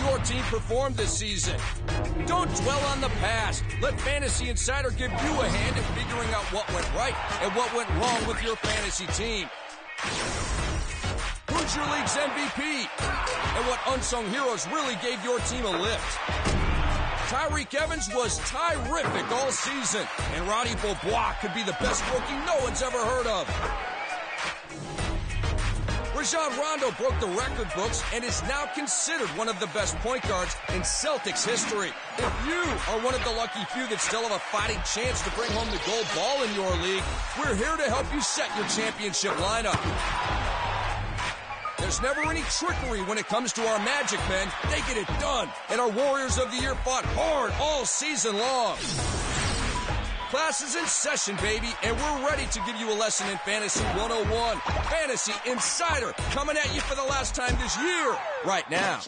your team performed this season. Don't dwell on the past. Let Fantasy Insider give you a hand in figuring out what went right and what went wrong with your fantasy team. Who's your league's MVP? And what unsung heroes really gave your team a lift? Tyreek Evans was terrific all season, and Ronnie Beaubois could be the best rookie no one's ever heard of. Rajon Rondo broke the record books and is now considered one of the best point guards in Celtics history. If you are one of the lucky few that still have a fighting chance to bring home the gold ball in your league, we're here to help you set your championship lineup. There's never any trickery when it comes to our Magic men. They get it done. And our Warriors of the Year fought hard all season long. Class is in session, baby, and we're ready to give you a lesson in Fantasy 101. Fantasy Insider coming at you for the last time this year, right now.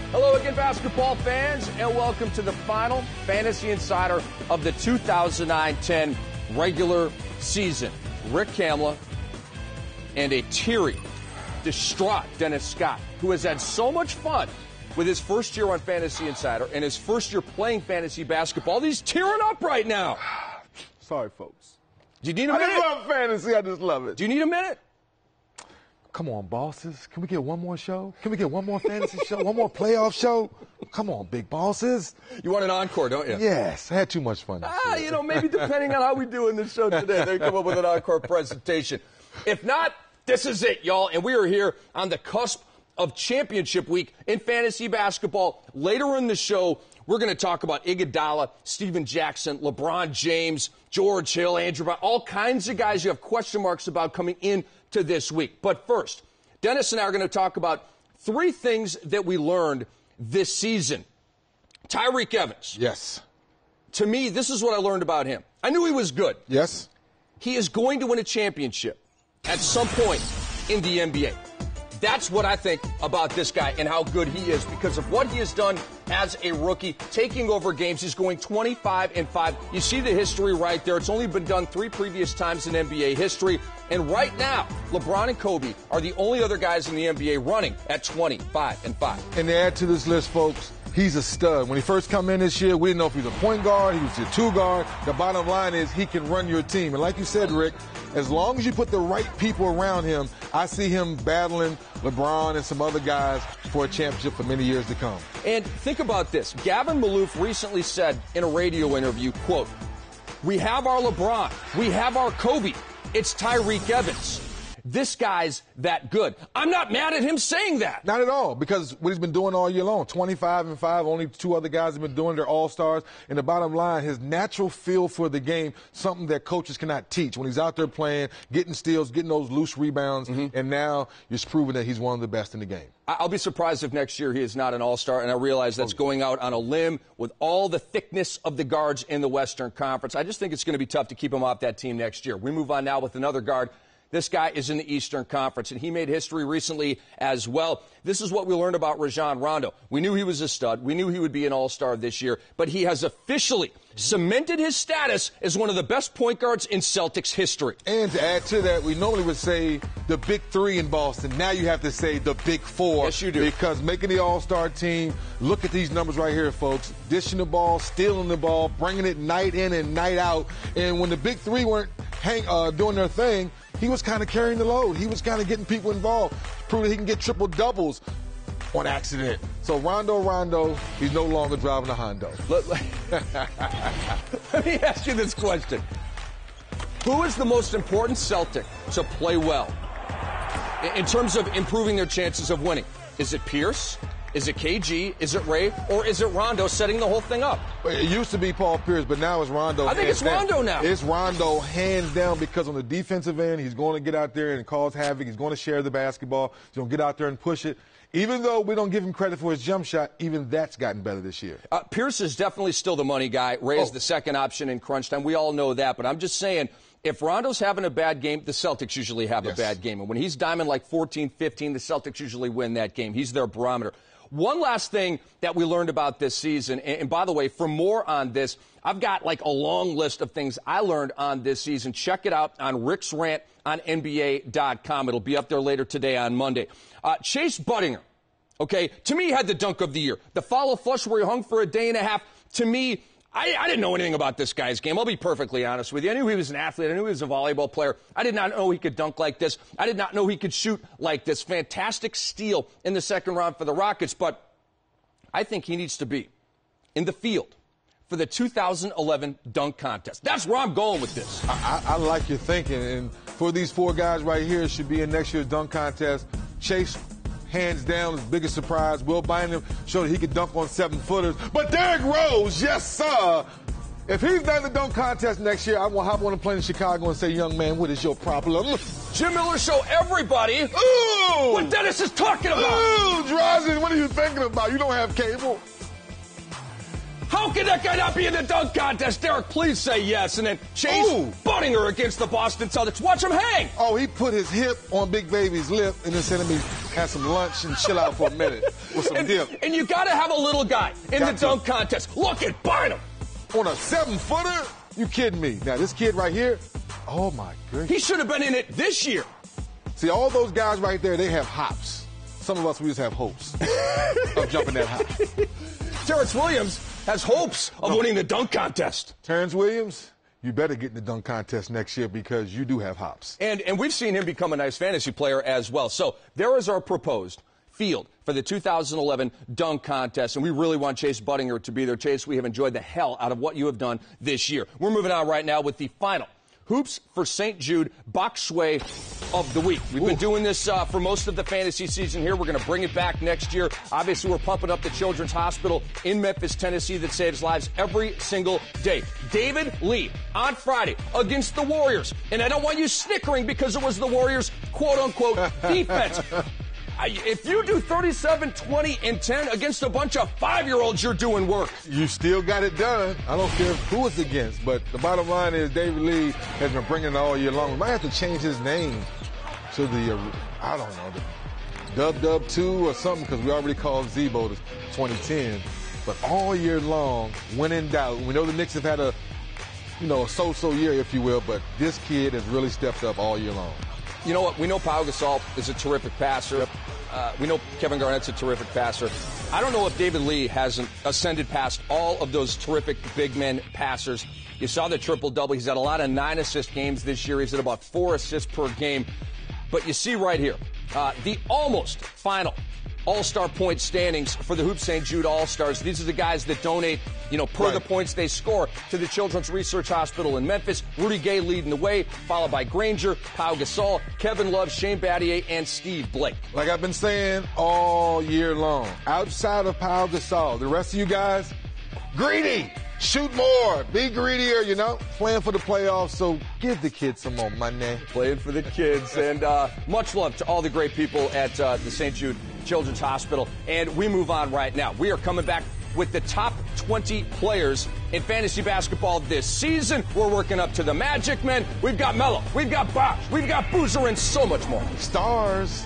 Hello again, basketball fans, and welcome to the final Fantasy Insider of the 2009-10 regular season. Rick Kamla and a teary, distraught Dennis Scott, who has had so much fun with his first year on Fantasy Insider and his first year playing fantasy basketball. He's tearing up right now. Sorry, folks. Do you need a minute? I just love fantasy. I just love it. Do you need a minute? Come on, bosses. Can we get one more show? Can we get one more fantasy show? One more playoff show? Come on, big bosses. You want an encore, don't you? Yes. I had too much fun. Maybe depending on how we do in this show today, they come up with an encore presentation. If not, this is it, y'all. And we are here on the cusp of championship week in fantasy basketball. Later in the show, we're going to talk about Iguodala, Steven Jackson, LeBron James, George Hill, Andrew Brown, all kinds of guys you have question marks about coming in to this week. But first, Dennis and I are going to talk about three things that we learned this season. Tyreek Evans. Yes. To me, this is what I learned about him. I knew he was good. Yes. He is going to win a championship at some point in the NBA. That's what I think about this guy and how good he is because of what he has done as a rookie, taking over games. He's going 25-5. You see the history right there. It's only been done 3 previous times in NBA history. And right now, LeBron and Kobe are the only other guys in the NBA running at 25-5. And to add to this list, folks, he's a stud. When he first come in this year, we didn't know if he was a point guard, he was your 2 guard. The bottom line is he can run your team. And like you said, Rick, as long as you put the right people around him, I see him battling LeBron and some other guys for a championship for many years to come. And think about this. Gavin Maloof recently said in a radio interview, quote, "We have our LeBron. We have our Kobe. It's Tyreek Evans. This guy's that good." I'm not mad at him saying that. Not at all, because what he's been doing all year long, 25-5, only 2 other guys have been doing their all-stars. And the bottom line, his natural feel for the game, something that coaches cannot teach. When he's out there playing, getting steals, getting those loose rebounds, and now you're proving that he's one of the best in the game. I'll be surprised if next year he is not an all-star, and I realize that's going out on a limb with all the thickness of the guards in the Western Conference. I just think it's going to be tough to keep him off that team next year. We move on now with another guard. This guy is in the Eastern Conference, and he made history recently as well. This is what we learned about Rajon Rondo. We knew he was a stud. We knew he would be an all-star this year, but he has officially cemented his status as one of the best point guards in Celtics history. And to add to that, we normally would say the big 3 in Boston. Now you have to say the big 4. Yes, you do. Because making the all-star team, look at these numbers right here, folks. Dishing the ball, stealing the ball, bringing it night in and night out. And when the big 3 weren't doing their thing, he was kind of carrying the load. He was kind of getting people involved, proving he can get triple-doubles on accident. So Rondo, he's no longer driving a Hondo. Let me ask you this question. Who is the most important Celtic to play well in terms of improving their chances of winning? Is it Pierce? Is it KG? Is it Ray? Or is it Rondo setting the whole thing up? It used to be Paul Pierce, but now it's Rondo. I think it's Rondo now. It's Rondo hands down because on the defensive end, he's going to get out there and cause havoc. He's going to share the basketball. He's going to get out there and push it. Even though we don't give him credit for his jump shot, even that's gotten better this year. Pierce is definitely still the money guy. Ray is the second option in crunch time. We all know that. But I'm just saying, if Rondo's having a bad game, the Celtics usually have a bad game. And when he's diming like 14, 15, the Celtics usually win that game. He's their barometer. One last thing that we learned about this season, and by the way, for more on this, I've got like a long list of things I learned on this season. Check it out on Rick's Rant on NBA.com. It'll be up there later today on Monday. Chase Budinger, okay, to me had the dunk of the year. The follow flush where he hung for a day and a half, to me, I didn't know anything about this guy's game. I'll be perfectly honest with you. I knew he was an athlete. I knew he was a volleyball player. I did not know he could dunk like this. I did not know he could shoot like this. Fantastic steal in the second round for the Rockets, but I think he needs to be in the field for the 2011 dunk contest. That's where I'm going with this. I like your thinking, and for these 4 guys right here should be in next year's dunk contest. Chase, hands down, his biggest surprise. Will Bynum showed that he could dunk on 7-footers. But Derrick Rose, yes, sir. If he's not in the dunk contest next year, I will hop on a plane in Chicago and say, young man, what is your problem? Jim Miller, show everybody what Dennis is talking about. Ooh, Drazen, what are you thinking about? You don't have cable. How can that guy not be in the dunk contest? Derek, please say yes. And then Chase Budinger against the Boston Celtics. Watch him hang. Oh, he put his hip on Big Baby's lip and then said, let me have some lunch and chill out for a minute with some dip. And you got to have a little guy in the dunk contest. Look at Bynum. On a 7-footer? You kidding me? Now, this kid right here, oh, my goodness. He should have been in it this year. See, all those guys right there, they have hops. Some of us, we just have hopes of jumping that high. Terrence Williams has hopes of winning the dunk contest. Terrence Williams, you better get in the dunk contest next year because you do have hops. And we've seen him become a nice fantasy player as well. So there is our proposed field for the 2011 dunk contest, and we really want Chase Budinger to be there. Chase, we have enjoyed the hell out of what you have done this year. We're moving on right now with the final Hoops for St. Jude Bok Shwe of the week. We've been doing this for most of the fantasy season here. We're going to bring it back next year. Obviously, we're pumping up the Children's Hospital in Memphis, Tennessee that saves lives every single day. David Lee on Friday against the Warriors. And I don't want you snickering because it was the Warriors' quote-unquote defense. If you do 37, 20, and 10 against a bunch of 5-year-olds, you're doing work. You still got it done. I don't care who it's against, but the bottom line is David Lee has been bringing it all year long. We might have to change his name to the, I don't know, the Dub 2 or something, because we already called Zebo the 2010. But all year long, when in doubt, we know the Knicks have had a so-so year, if you will, but this kid has really stepped up all year long. You know what? We know Pau Gasol is a terrific passer. Yep. We know Kevin Garnett's a terrific passer. I don't know if David Lee hasn't ascended past all of those terrific big men passers. You saw the triple-double. He's had a lot of 9-assist games this year. He's at about 4 assists per game. But you see right here, the almost final All-Star point standings for the Hoop St. Jude All-Stars. These are the guys that donate, per the points they score to the Children's Research Hospital in Memphis. Rudy Gay leading the way, followed by Granger, Pau Gasol, Kevin Love, Shane Battier, and Steve Blake. Like I've been saying all year long, outside of Pau Gasol, the rest of you guys, greedy. Shoot more. Be greedier, playing for the playoffs, so give the kids some more money. Playing for the kids. And much love to all the great people at the St. Jude Children's Hospital. And we move on right now. We are coming back with the top 20 players in fantasy basketball this season. We're working up to the Magic Men. We've got Melo. We've got Bosh. We've got Boozer and so much more. Stars.